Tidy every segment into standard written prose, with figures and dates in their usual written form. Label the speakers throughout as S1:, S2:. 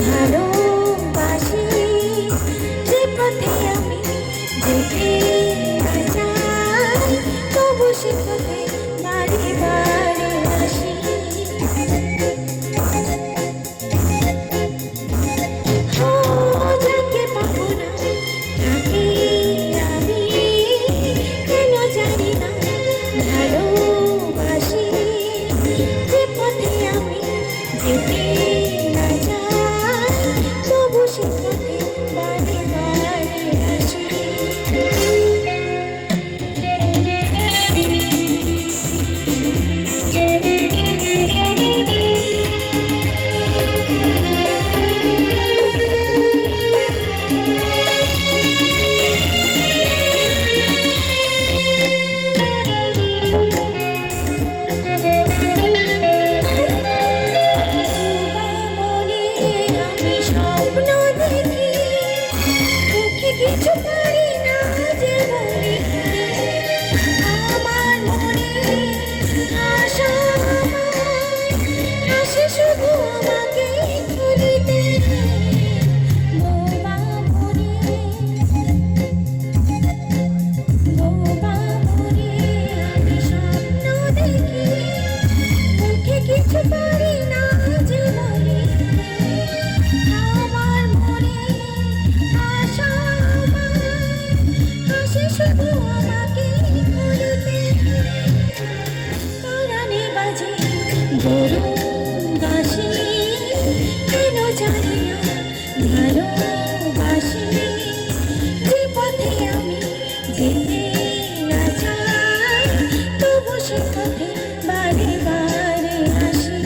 S1: ভালোবাসি যে পথে আমি যেতে না চাই, তবু সে পথে বারে বারে আসি। যাকে পাবো না তাকে আমি কেন জানি না ভালোবাসি যে পথে আমি যেতে না চাই, তবু সে পথে বারে বারে আসি। কিছু পারি না যে বলি, আমার মনে আশা আসে শুধু আমাকে খুলিতে। বোবা মনে আমি স্বপ্ন দেখি, মুখে কিছু পারি না যে বলি, আমার মনে আশা শুধু আমাকে খুলিতে। পরাণে বাজে গরুর বাঁশি, কেন জানি না ভালোবাসি যে পথে আমি যেতে না চাই, তবু সে পথে বারে বারে আসি।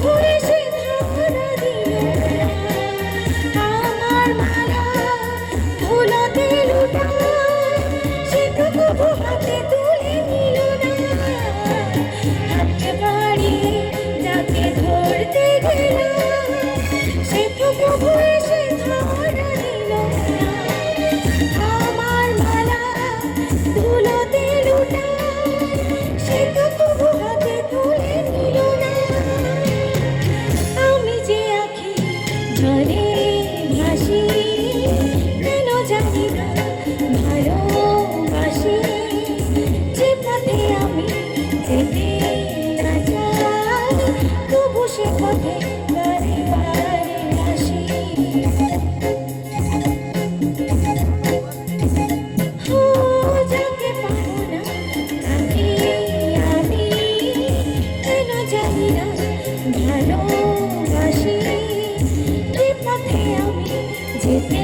S1: ঘুরে সে ধরা দিল আমার মালা ধুলোতে লুটায়, সেটুকু হাতে তুলে নিল না। হাতে বাড়িয়ে যাকে ধরতে গেল, সেটুকু ঘুরে সে ধরা দিল আমার মালা ধুলোতে লুটায়, সেটুকু হাতে তুলে নিল না। জলে ভাসি কেন জানি না ভালোবাসি যে পথে আমি যেতে না চাই, তবু সে পথে বারে বারে আসি। যাকে পাবো না তাকে আমি কেন জানি না ভালোবাসি যে পথে আমি যেতে